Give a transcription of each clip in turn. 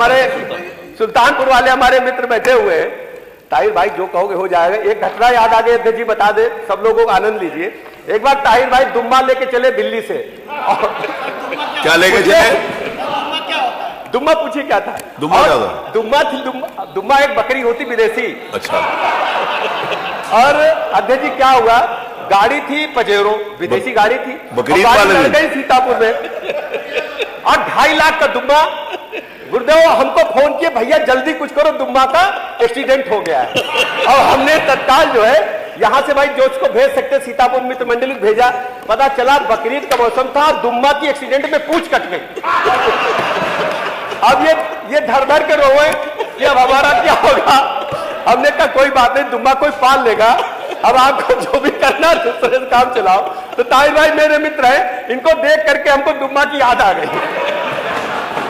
हमारे सुल्तानपुर वाले हमारे मित्र बैठे हुए हैं। ताहिर भाई जो कहोगे हो जाएगा। एक घटना याद आ गई अध्यक्ष जी, बता दे, सब लोगों को आनंद लीजिए। एक बार ताहिर भाई दुम्मा लेके चले दिल्ली से। क्या लेके चले? दुम्मा पूछिए क्या था? दुम्मा थी, दुम्मा एक बकरी होती विदेशी। अच्छा। और अध्यक्ष जी क्या हुआ, गाड़ी थी पजेरो, विदेशी गाड़ी थी, बकरी लड़ गई सीतापुर में और 2.5 लाख का दुम्मा। गुरुदेव हमको फोन किए, भैया जल्दी कुछ करो, दुम्मा का एक्सीडेंट हो गया है। और हमने तत्काल जो है यहां से भाई जो उसको भेज सकते सीतापुर मित्र मंडली भेजा। पता चला बकरीद का मौसम था, दुम्मा की एक्सीडेंट में पूंछ कट गई। अब ये धर धर के रोए कि अब हमारा क्या होगा। हमने कहा कोई बात नहीं, दुम्मा कोई पाल लेगा, अब आपको जो भी करना दूसरे से काम चलाओ। तो ताहिर भाई मेरे मित्र हैं, इनको देख करके हमको दुम्मा की याद आ गई।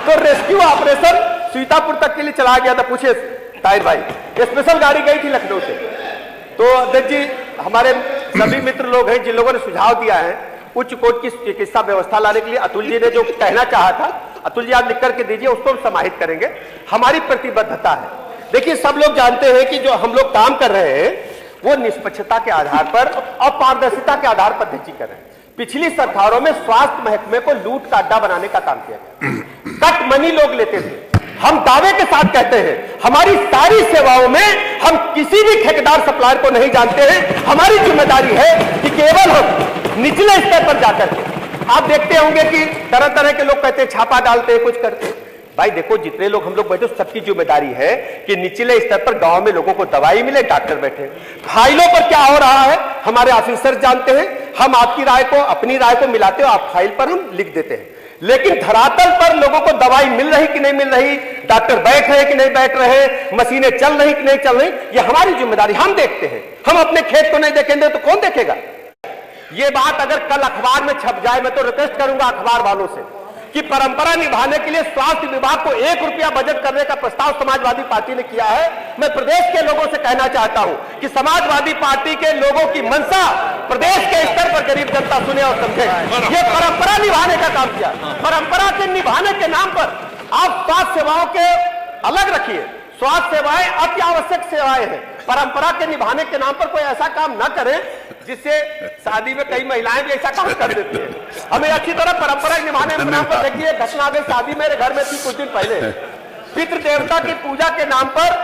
तो रेस्क्यू ऑपरेशन सीतापुर तक के लिए चला गया था। पूछे ताहिर भाई, स्पेशल गाड़ी गई थी लखनऊ से। तो अध्यक्ष जी हमारे सभी मित्र लोग हैं जिन लोगों ने सुझाव दिया है उच्च कोर्ट की चिकित्सा व्यवस्था लाने के लिए। अतुल जी ने जो कहना चाहा था, अतुल जी आप लिख करके दीजिए, उसको हम समाहित करेंगे। हमारी प्रतिबद्धता है। देखिए सब लोग जानते हैं कि जो हम लोग काम कर रहे हैं वो निष्पक्षता के आधार पर और पारदर्शिता के आधार पर अध्यक्ष जी कर रहे हैं। पिछली सरकारों में स्वास्थ्य महकमे को लूट का अड्डा बनाने का काम किया गया। कट मनी लोग लेते थे। हम दावे के साथ कहते हैं हमारी सारी सेवाओं में हम किसी भी ठेकेदार सप्लायर को नहीं जानते हैं। हमारी जिम्मेदारी है कि केवल हम निचले स्तर पर जाकर के, आप देखते होंगे कि तरह तरह के लोग कहते हैं छापा डालते हैं, कुछ करते हैं। भाई देखो जितने लोग हम लोग बैठे सबकी जिम्मेदारी है कि निचले स्तर पर गांव में लोगों को दवाई मिले, डॉक्टर बैठे। फाइलों पर क्या हो रहा है हमारे ऑफिसर जानते हैं। हम आपकी राय को, अपनी राय को मिलाते हो, आप फाइल पर हम लिख देते हैं। लेकिन धरातल पर लोगों को दवाई मिल रही कि नहीं मिल रही, डॉक्टर बैठ रहे कि नहीं बैठ रहे, मशीनें चल रही कि नहीं चल रही, ये हमारी जिम्मेदारी, हम देखते हैं। हम अपने खेत को नहीं देखेंगे तो कौन देखेगा? ये बात अगर कल अखबार में छप जाए, मैं तो रिक्वेस्ट करूंगा अखबार वालों से कि परंपरा निभाने के लिए स्वास्थ्य विभाग को 1 रुपया बजट करने का प्रस्ताव समाजवादी पार्टी ने किया है। मैं प्रदेश के लोगों से कहना चाहता हूं कि समाजवादी पार्टी के लोगों की मंशा प्रदेश के स्तर पर गरीब जनता सुने और समझे। ये परंपरा निभाने का काम किया। परंपरा के निभाने के नाम पर आप स्वास्थ्य सेवाओं के अलग रखिए। स्वास्थ्य सेवाएं अति आवश्यक सेवाएं हैं। परंपरा के निभाने के नाम पर कोई ऐसा काम न करें जिससे शादी में कई महिलाएं भी ऐसा काम कर देती हैं। हमें अच्छी तरह परंपरा निभाने के नाम पर, देखिए घटना आ गई, शादी मेरे घर में थी कुछ दिन पहले। पितृ देवता की पूजा के नाम पर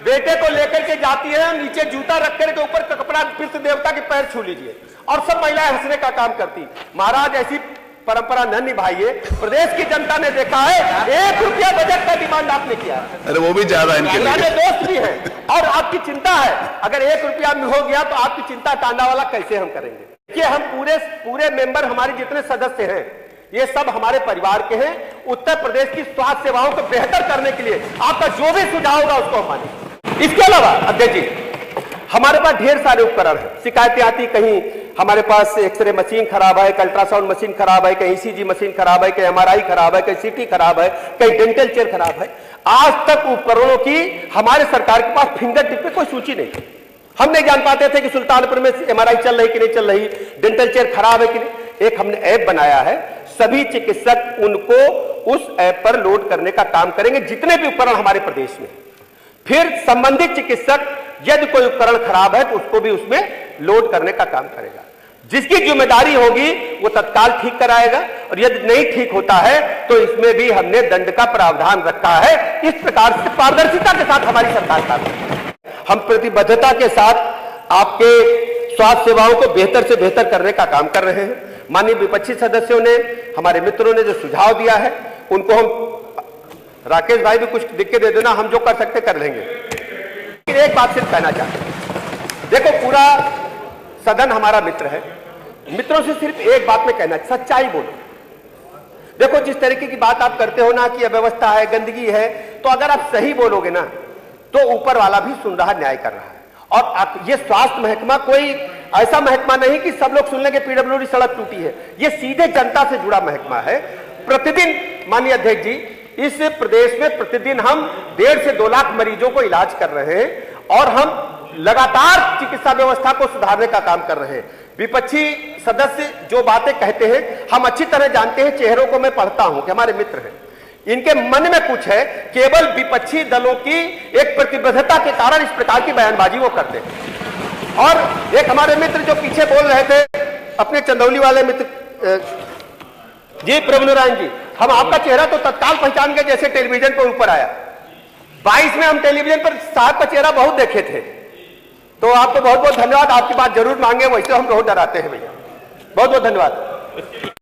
बेटे को लेकर के जाती है, नीचे जूता रख करके ऊपर कपड़ा, पितृ देवता के पैर छू लीजिए, और सब महिलाएं हंसने का काम करती। महाराज ऐसी परंपरा न निभाइए। प्रदेश की जनता ने देखा है 1 रुपया बजट का डिमांड आपने किया। अरे वो भी ज्यादा इनके लिए। दोस्त भी है और आपकी चिंता है, अगर 1 रुपया में हो गया तो आपकी चिंता टांडा वाला कैसे हम करेंगे? कि हम पूरे मेंबर, हमारे जितने सदस्य हैं ये सब हमारे परिवार के हैं। उत्तर प्रदेश की स्वास्थ्य सेवाओं को बेहतर करने के लिए आपका जो भी सुझाव होगा उसको हम मानेंगे। इसके अलावा अध्यक्ष जी हमारे पास ढेर सारे उपकरण हैं। शिकायतें आती, कहीं हमारे पास एक्सरे मशीन खराब है, कहीं अल्ट्रासाउंड मशीन खराब है, कहीं ईसीजी मशीन खराब है, कहीं एमआरआई खराब है, कहीं सीटी खराब है, कहीं डेंटल चेयर खराब है। आज तक उपकरणों की हमारे सरकार के पास फिंगर टिप पे कोई सूची नहीं थी। हम नहीं जान पाते थे कि सुल्तानपुर में एमआरआई चल रही कि नहीं चल रही, डेंटल चेयर खराब है कि नहीं। एक हमने ऐप बनाया है, सभी चिकित्सक उनको उस ऐप पर लोड करने का काम करेंगे जितने भी उपकरण हमारे प्रदेश में। फिर संबंधित चिकित्सक यदि कोई उपकरण खराब है तो उसको भी उसमें लोड करने का काम करेगा। जिसकी जिम्मेदारी होगी वो तत्काल ठीक कराएगा, और यदि नहीं ठीक होता है तो इसमें भी हमने दंड का प्रावधान रखा है। इस प्रकार से पारदर्शिता के साथ हमारी सरकार काम करती है। हम प्रतिबद्धता के साथ आपके स्वास्थ्य सेवाओं को बेहतर से बेहतर करने का काम कर रहे हैं। माननीय विपक्षी सदस्यों ने, हमारे मित्रों ने जो सुझाव दिया है उनको हम, राकेश भाई भी कुछ लिख के दे देना, हम जो कर सकते कर लेंगे। एक बात सिर्फ कहना चाहते हैं, देखो पूरा सदन हमारा मित्र है, मित्रों से सिर्फ एक बात में कहना, सच्चाई बोलो। देखो जिस तरीके की बात आप करते हो ना कि अव्यवस्था है, गंदगी है, तो अगर आप सही बोलोगे ना तो ऊपर वाला भी सुन रहा, न्याय कर रहा है। और ये स्वास्थ्य महकमा कोई ऐसा महकमा नहीं कि सब लोग सुन लेंगे पीडब्ल्यूडी सड़क टूटी है, ये सीधे जनता से जुड़ा महकमा है। प्रतिदिन माननीय अध्यक्ष जी इस प्रदेश में प्रतिदिन हम 1.5 से 2 लाख मरीजों को इलाज कर रहे हैं और हम लगातार चिकित्सा व्यवस्था को सुधारने का काम कर रहे हैं। विपक्षी सदस्य जो बातें कहते हैं हम अच्छी तरह जानते हैं, चेहरों को मैं पढ़ता हूं कि हमारे मित्र हैं। इनके मन में कुछ है, केवल विपक्षी दलों की एक प्रतिबद्धता के कारण इस प्रकार की बयानबाजी वो करते हैं। और एक हमारे मित्र जो पीछे बोल रहे थे, अपने चंदौली वाले मित्र जी प्रभुनारायण जी, हम आपका चेहरा तो तत्काल पहचान गए जैसे टेलीविजन पर ऊपर आया। 22 में हम टेलीविजन पर साहब का चेहरा बहुत देखे थे, तो आपको बहुत बहुत धन्यवाद। आपकी बात जरूर मांगे, वैसे हम बहुत डराते हैं भैया। बहुत बहुत धन्यवाद।